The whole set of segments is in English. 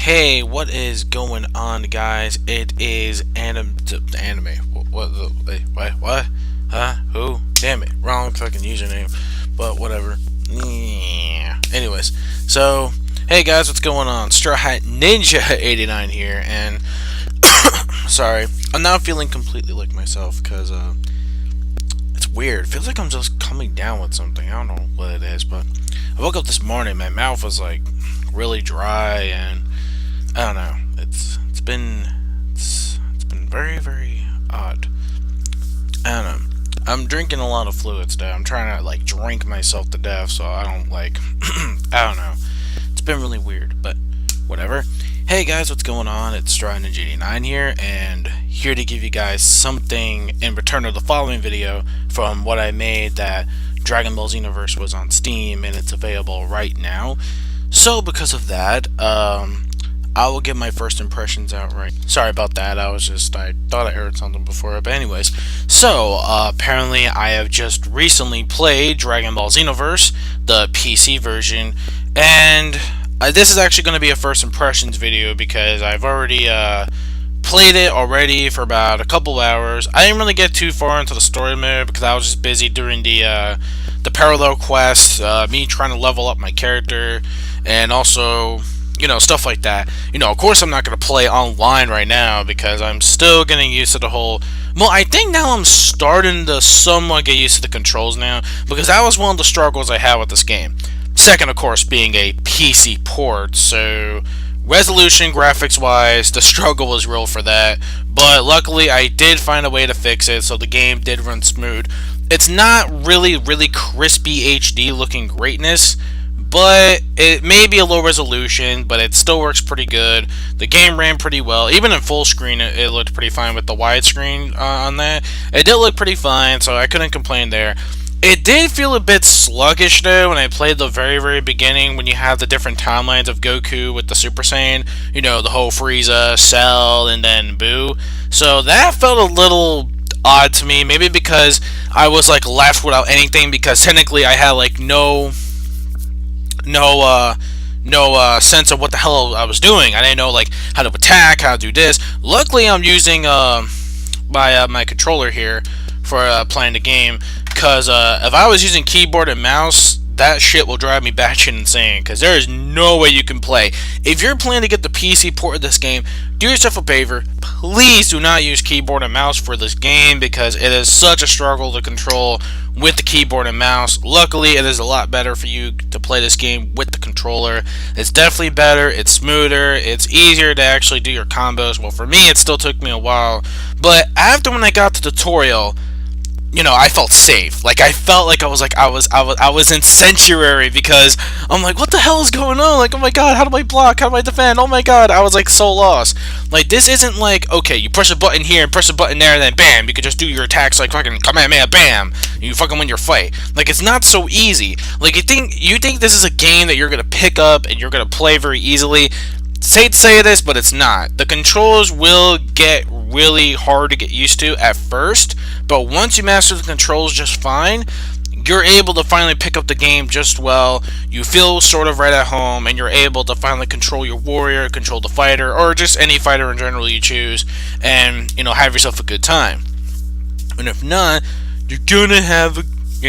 Hey, what is going on, guys? It is anime. What? Huh? Who? Damn it! Wrong fucking username. But whatever. Yeah. Anyways, so hey guys, what's going on? Straw Hat Ninja 89 here, and sorry, I'm now feeling completely like myself because it's weird. It feels like I'm just coming down with something. I don't know what it is, but I woke up this morning. My mouth was like really dry, and I don't know. It's been very odd. I don't know. I'm drinking a lot of fluids though. I'm trying to like drink myself to death, so I don't like I don't know. It's been really weird, but whatever. Hey guys, what's going on? It's Straw Ninja 89 here, and here to give you guys something in return of the following video from what I made that Dragon Ball XenoVerse was on Steam and it's available right now. So because of that, I will get my first impressions out right. Sorry about that. I thought I heard something before. But anyways, so apparently I have just recently played Dragon Ball XenoVerse, the PC version, and this is actually going to be a first impressions video because I've already played it already for about a couple hours. I didn't really get too far into the story mode because I was just busy doing the parallel quests, me trying to level up my character, and also, you know, stuff like that. You know, of course I'm not going to play online right now because I'm still getting used to the whole... Well, I think now I'm starting to somewhat get used to the controls now, because that was one of the struggles I had with this game. Second, of course, being a PC port, so resolution, graphics-wise, the struggle was real for that, but luckily I did find a way to fix it, so the game did run smooth. It's not really crispy HD looking greatness, but it may be a low resolution, but it still works pretty good. The game ran pretty well. Even in full screen, it looked pretty fine with the widescreen on that. It did look pretty fine, so I couldn't complain there. It did feel a bit sluggish, though, when I played the very beginning, when you have the different timelines of Goku with the Super Saiyan. You know, the whole Frieza, Cell, and then Buu. So that felt a little odd to me. Maybe because I was, like, left without anything, because technically I had, like, no sense of what the hell I was doing. I didn't know like how to attack, how to do this. Luckily, I'm using my controller here for playing the game, because if I was using keyboard and mouse, that shit will drive me batshit insane, because there is no way you can play. If you're planning to get the PC port of this game, do yourself a favor. Please do not use keyboard and mouse for this game, because it is such a struggle to control with the keyboard and mouse. Luckily, it is a lot better for you to play this game with the controller. It's definitely better, it's smoother, it's easier to actually do your combos. Well, for me, it still took me a while, but after when I got to the tutorial, you know, I felt safe. Like, I felt like I was in Sanctuary, because I'm like, what the hell is going on? Like, oh my god, how do I block? How do I defend? Oh my god, I was like so lost. Like, this isn't like, okay, you push a button here and push a button there, and then bam, you could just do your attacks like fucking Kamehameha, bam, and you fucking win your fight. Like, it's not so easy. Like, you think this is a game that you're gonna pick up and you're gonna play very easily. Hate to say this, but it's not. The controls will get really hard to get used to at first, but once you master the controls just fine, you're able to finally pick up the game just well. You feel sort of right at home, and you're able to finally control your warrior, control the fighter, or just any fighter in general you choose, and, you know, have yourself a good time. And if not, you're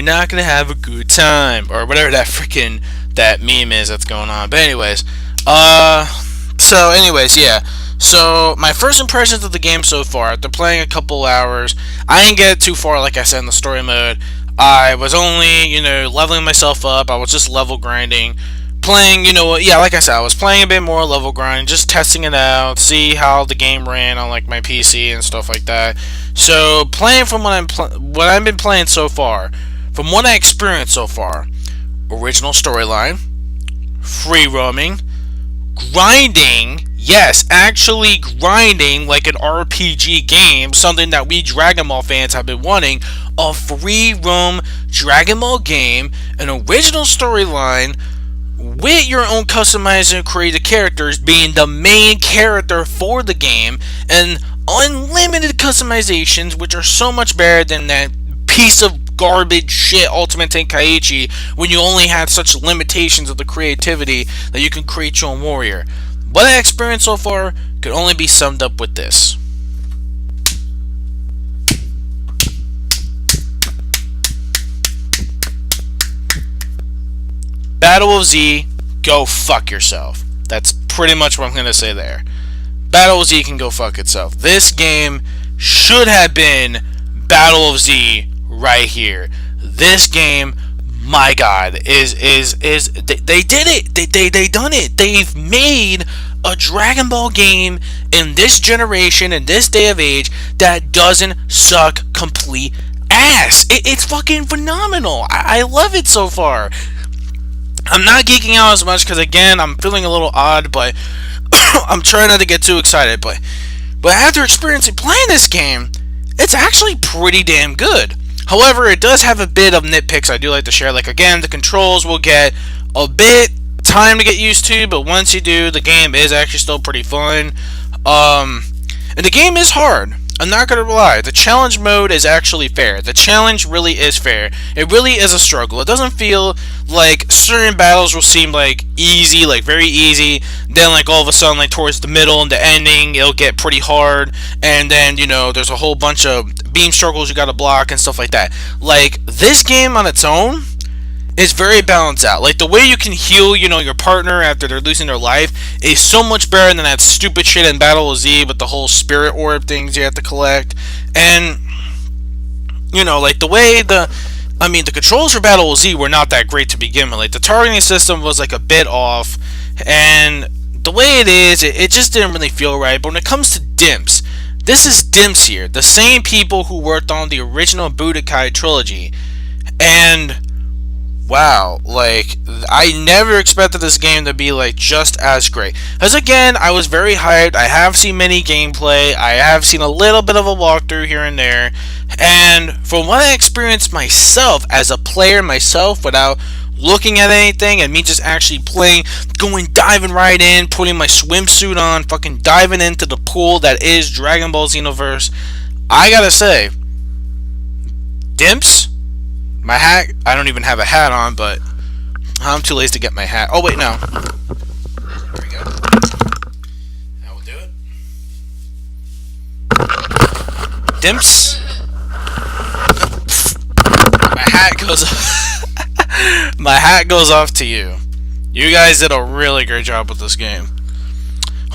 not gonna have a good time, or whatever that meme is that's going on. But anyways, yeah. So, my first impressions of the game so far, after playing a couple hours, I didn't get too far, like I said, in the story mode. I was only, you know, leveling myself up. I was just level grinding. Playing, you know, yeah, like I said, I was playing a bit more level grinding, just testing it out, see how the game ran on, like, my PC and stuff like that. So, playing from what I've been playing so far, from what I experienced so far, original storyline, free roaming, grinding, yes, actually grinding like an RPG game, something that we Dragon Ball fans have been wanting, a free roam Dragon Ball game, an original storyline, with your own customized and created characters being the main character for the game, and unlimited customizations, which are so much better than that piece of garbage shit Ultimate Tenkaichi when you only had such limitations of the creativity that you can create your own warrior. what I experienced so far could only be summed up with this. Battle of Z, go fuck yourself. That's pretty much what I'm going to say there. Battle of Z can go fuck itself. This game should have been Battle of Z right here. This game, my God, they did it. They done it. They've made a Dragon Ball game in this generation, in this day of age, that doesn't suck complete ass. It's fucking phenomenal. I love it so far. I'm not geeking out as much because, again, I'm feeling a little odd, but I'm trying not to get too excited. But after experiencing playing this game, it's actually pretty damn good. However, it does have a bit of nitpicks I do like to share. Like, again, the controls will get a bit time to get used to, but once you do, the game is actually still pretty fun. And the game is hard. I'm not going to lie. The challenge mode is actually fair. The challenge really is fair. It really is a struggle. It doesn't feel like certain battles will seem like easy, like very easy. Then like all of a sudden, like towards the middle and the ending, it'll get pretty hard. And then, you know, there's a whole bunch of beam struggles you got to block and stuff like that. Like, this game on its own is very balanced out. Like, the way you can heal, you know, your partner after they're losing their life is so much better than that stupid shit in Battle of Z with the whole spirit orb things you have to collect. And, you know, like, the way the controls for Battle of Z were not that great to begin with. Like, the targeting system was, like, a bit off, and the way it is, it just didn't really feel right. But when it comes to DIMPS, this is DIMPS here, the same people who worked on the original Budokai trilogy, and wow, like, I never expected this game to be, like, just as great. As again, I was very hyped. I have seen many gameplay. I have seen a little bit of a walkthrough here and there. And from what I experienced myself, as a player myself, without looking at anything, and me just actually playing, diving right in, putting my swimsuit on, fucking diving into the pool that is Dragon Ball XenoVerse, I gotta say, DIMPS, my hat, I don't even have a hat on, but I'm too lazy to get my hat. Oh, wait, no. There we go. That will do it. DIMPS. My hat goes my hat goes off to you. You guys did a really great job with this game.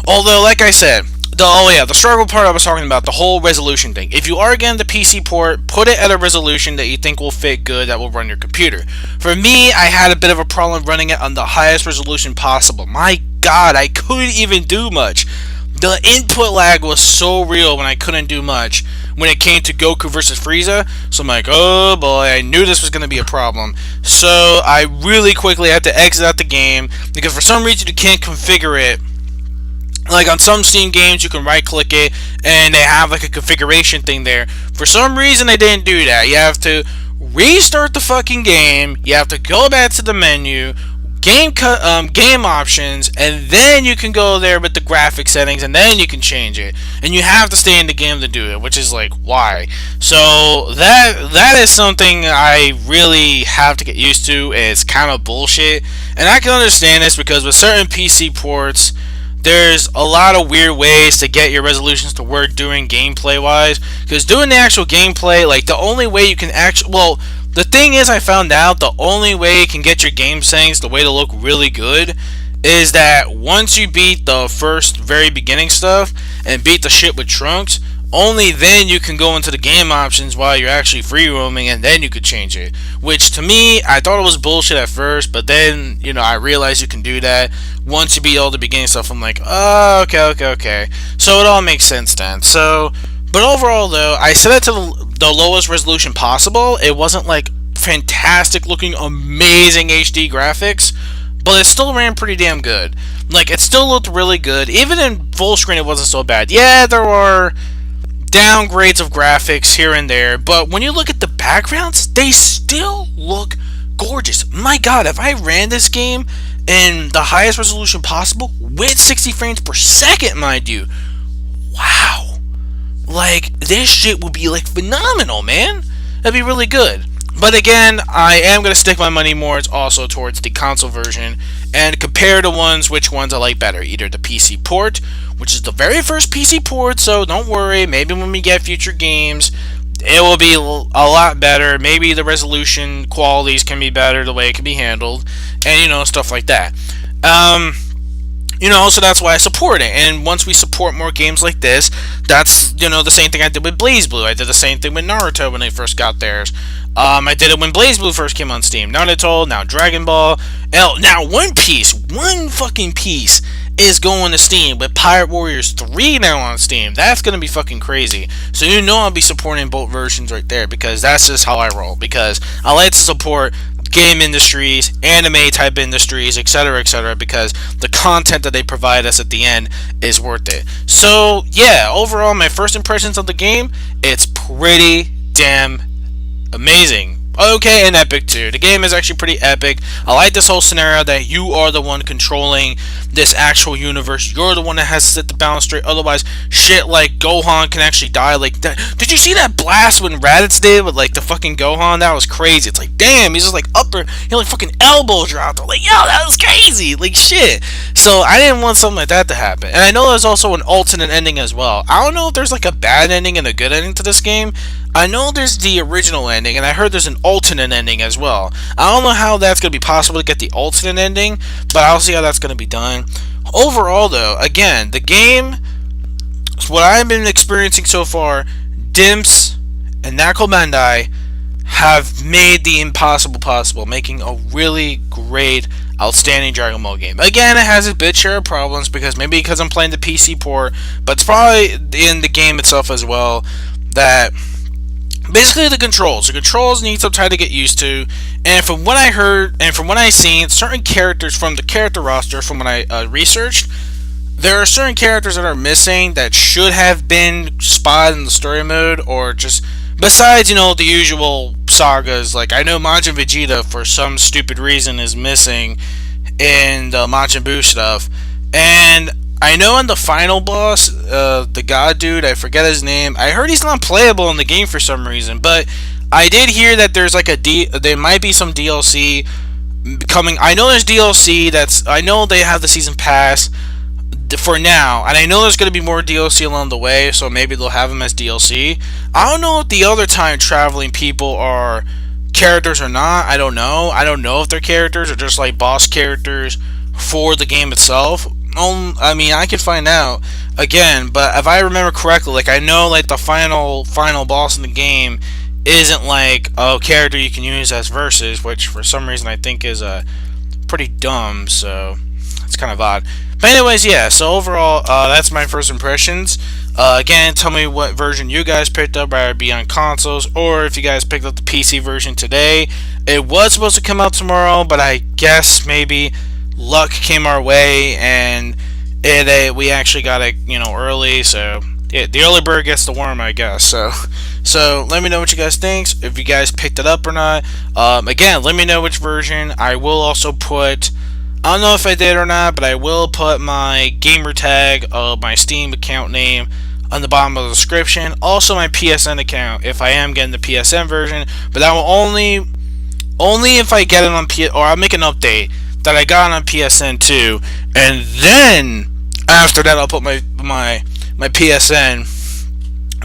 Although, like I said, the struggle part I was talking about, the whole resolution thing. If you are getting the PC port, put it at a resolution that you think will fit good, that will run your computer. For me, I had a bit of a problem running it on the highest resolution possible. My God, I couldn't even do much. The input lag was so real when I couldn't do much when it came to Goku versus Frieza. So I'm like, oh boy, I knew this was going to be a problem. So I really quickly had to exit out the game, because for some reason you can't configure it. Like, on some Steam games, you can right-click it, and they have, like, a configuration thing there. For some reason, they didn't do that. You have to restart the fucking game, you have to go back to the menu, game options, and then you can go there with the graphic settings, and then you can change it. And you have to stay in the game to do it, which is, like, why? So, that is something I really have to get used to. It's kind of bullshit. And I can understand this, because with certain PC ports, there's a lot of weird ways to get your resolutions to work doing gameplay wise, because doing the actual gameplay, like, the only way you can actually, well, the thing is, I found out the only way you can get your game settings the way to look really good is that once you beat the first very beginning stuff and beat the shit with Trunks, only then you can go into the game options while you're actually free roaming, and then you could change it. Which, to me, I thought it was bullshit at first, but then, you know, I realized you can do that. Once you beat all the beginning stuff, I'm like, oh, okay. So it all makes sense then. So, but overall though, I set it to the lowest resolution possible. It wasn't like fantastic looking, amazing HD graphics, but it still ran pretty damn good. Like, it still looked really good. Even in full screen, it wasn't so bad. Yeah, there were downgrades of graphics here and there, but when you look at the backgrounds, they still look gorgeous. My God, if I ran this game in the highest resolution possible with 60 frames per second, mind you, wow, like, this shit would be, like, phenomenal, man. That'd be really good. But again, I am going to stick my money more also towards the console version and compare the ones, which ones I like better. Either the PC port, which is the very first PC port, so don't worry, maybe when we get future games, it will be a lot better. Maybe the resolution qualities can be better, the way it can be handled, and stuff like that. So that's why I support it. And once we support more games like this, that's, the same thing I did with BlazBlue. I did the same thing with Naruto when they first got theirs. I did it when BlazBlue first came on Steam. Naruto, now Dragon Ball. Now One Piece, one fucking piece is going to Steam with Pirate Warriors 3 now on Steam. That's going to be fucking crazy. So I'll be supporting both versions right there, because that's just how I roll. Because I like to support game industries, anime type industries, etc., because the content that they provide us at the end is worth it. So yeah, overall, my first impressions of the game, it's pretty damn amazing. Okay, and epic too. The game is actually pretty epic. I like this whole scenario that you are the one controlling this actual universe. You're the one that has to set the balance straight. Otherwise, shit like Gohan can actually die. Like that. Did you see that blast when Raditz did with like the fucking Gohan? That was crazy. It's like, damn, he's just like he like fucking elbow dropped. I'm like, yo, that was crazy. Like shit. So I didn't want something like that to happen. And I know there's also an alternate ending as well. I don't know if there's like a bad ending and a good ending to this game. I know there's the original ending, and I heard there's an alternate ending as well. I don't know how that's going to be possible to get the alternate ending, but I'll see how that's going to be done. Overall, though, again, the game, what I've been experiencing so far, DIMPS and NAMCO BANDAI have made the impossible possible, making a really great, outstanding Dragon Ball game. Again, it has a bit share of problems, because I'm playing the PC port, but it's probably in the game itself as well, that basically the controls need some time to get used to. And from what I heard and from what I seen, certain characters from the character roster, from what I researched, there are certain characters that are missing that should have been spotted in the story mode, or just besides the usual sagas. Like I know Majin Vegeta for some stupid reason is missing in the Majin Buu stuff, and I know in the final boss, the god dude, I forget his name, I heard he's not playable in the game for some reason, but I did hear that there's like there might be some DLC coming. I know there's DLC I know they have the season pass for now, and I know there's going to be more DLC along the way, so maybe they'll have them as DLC. I don't know if the other time traveling people are characters or not. I don't know if they're characters or just like boss characters for the game itself. I mean, I could find out again, but if I remember correctly, like I know, like the final boss in the game isn't like a character you can use as versus, which for some reason I think is pretty dumb. So it's kind of odd. But anyways, yeah. So overall, that's my first impressions. Again, tell me what version you guys picked up, whether it be on consoles or if you guys picked up the PC version today. It was supposed to come out tomorrow, but I guess maybe luck came our way and we actually got it early, so yeah, the early bird gets the worm, I guess. So let me know what you guys think, if you guys picked it up or not. Again, let me know which version. I will also put, I don't know if I did or not, but I will put my gamer tag of my Steam account name on the bottom of the description. Also my PSN account if I am getting the PSN version, but that will only if I get it on or I'll make an update that I got on PSN too, and then after that I'll put my PSN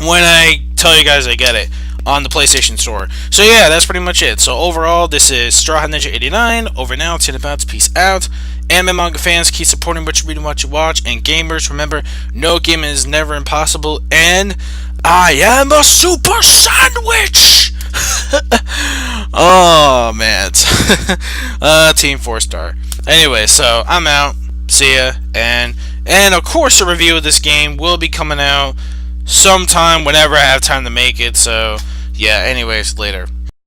when I tell you guys I get it on the PlayStation Store. So yeah, that's pretty much it. So overall, this is Straw Hat Ninja 89. Over now, it's about peace out. Anime manga fans, keep supporting what you read and what you watch. And gamers, remember, no game is never impossible. And I am a super sandwich. Oh man. Team 4-star. Anyway, so I'm out. See ya. And of course a review of this game will be coming out sometime whenever I have time to make it. So yeah, anyways, later.